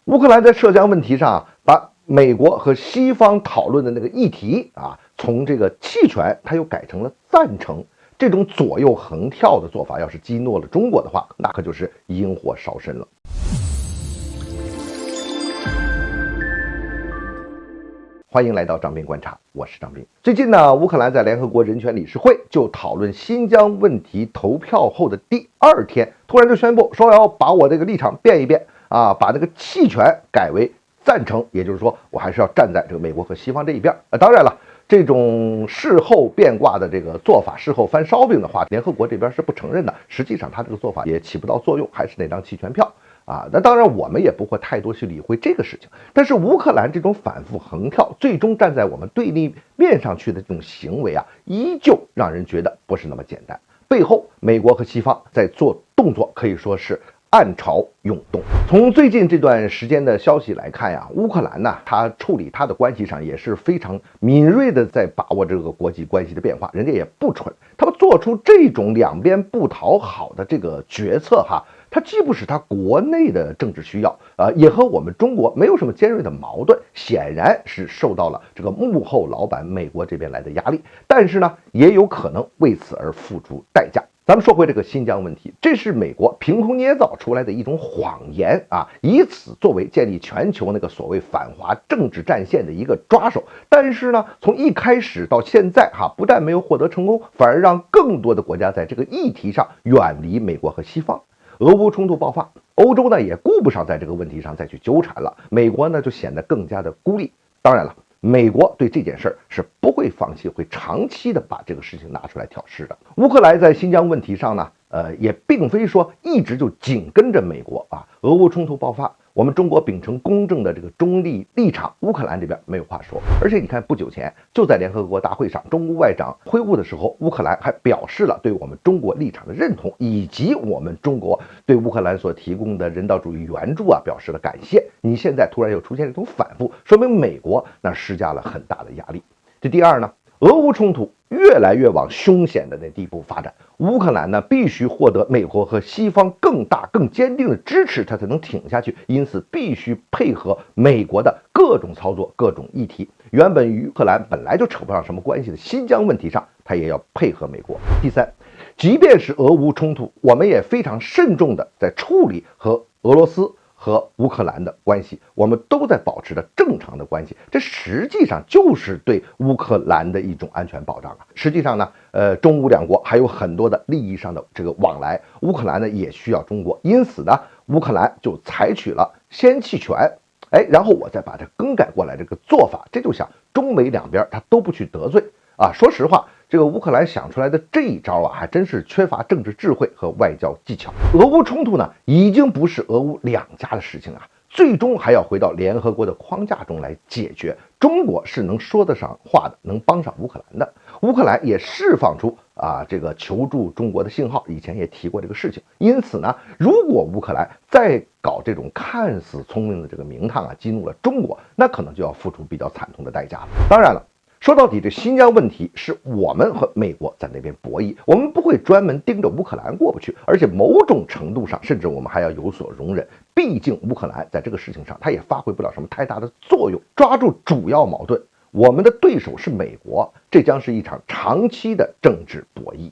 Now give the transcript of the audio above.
乌克兰在涉疆问题上把美国和西方讨论的那个议题从这个弃权，它又改成了赞成。这种左右横跳的做法，要是激怒了中国的话，那可就是引火烧身了。欢迎来到张斌观察，我是张斌。最近呢，乌克兰在联合国人权理事会就讨论新疆问题投票后的第2天，突然就宣布说要把我这个立场变一变把那个弃权改为赞成，也就是说，我还是要站在这个美国和西方这一边。当然了，这种事后变卦的这个做法，事后翻烧饼的话，联合国这边是不承认的。实际上，他这个做法也起不到作用，还是那张弃权票。那当然我们也不会太多去理会这个事情，但是乌克兰这种反复横跳，最终站在我们对立面上去的这种行为依旧让人觉得不是那么简单。背后，美国和西方在做动作，可以说是暗潮涌动。从最近这段时间的消息来看乌克兰呢，他处理他的关系上也是非常敏锐的，在把握这个国际关系的变化。人家也不蠢，他们做出这种两边不讨好的这个决策它既不是他国内的政治需要也和我们中国没有什么尖锐的矛盾，显然是受到了这个幕后老板美国这边来的压力，但是呢，也有可能为此而付出代价。咱们说回这个新疆问题，这是美国凭空捏造出来的一种谎言以此作为建立全球那个所谓反华政治战线的一个抓手。但是呢，从一开始到现在不但没有获得成功，反而让更多的国家在这个议题上远离美国和西方。俄乌冲突爆发，欧洲呢也顾不上在这个问题上再去纠缠了，美国呢就显得更加的孤立。当然了，美国对这件事儿是不会放弃，会长期的把这个事情拿出来挑事的。乌克兰在新疆问题上呢，也并非说一直就紧跟着美国俄乌冲突爆发，我们中国秉承公正的这个中立立场，乌克兰这边没有话说。而且你看，不久前就在联合国大会上，中乌外长会晤的时候，乌克兰还表示了对我们中国立场的认同，以及我们中国对乌克兰所提供的人道主义援助表示了感谢。你现在突然又出现这种反复，说明美国那施加了很大的压力。这第二呢，俄乌冲突越来越往凶险的那地步发展，乌克兰呢必须获得美国和西方更大更坚定的支持，它才能挺下去，因此必须配合美国的各种操作、各种议题。原本与乌克兰本来就扯不上什么关系的新疆问题上，它也要配合美国。第三，即便是俄乌冲突，我们也非常慎重的在处理和俄罗斯和乌克兰的关系，我们都在保持着正常的关系，这实际上就是对乌克兰的一种安全保障实际上呢，中乌两国还有很多的利益上的这个往来，乌克兰呢也需要中国，因此呢，乌克兰就采取了先弃权，然后我再把它更改过来这个做法，这就想中美两边他都不去得罪说实话，这个乌克兰想出来的这一招还真是缺乏政治智慧和外交技巧。俄乌冲突呢，已经不是俄乌两家的事情最终还要回到联合国的框架中来解决。中国是能说得上话的，能帮上乌克兰的。乌克兰也释放出这个求助中国的信号，以前也提过这个事情。因此呢，如果乌克兰再搞这种看似聪明的这个名堂激怒了中国，那可能就要付出比较惨痛的代价了。当然了，说到底，这新疆问题是我们和美国在那边博弈，我们不会专门盯着乌克兰过不去，而且某种程度上，甚至我们还要有所容忍。毕竟乌克兰在这个事情上，它也发挥不了什么太大的作用。抓住主要矛盾，我们的对手是美国，这将是一场长期的政治博弈。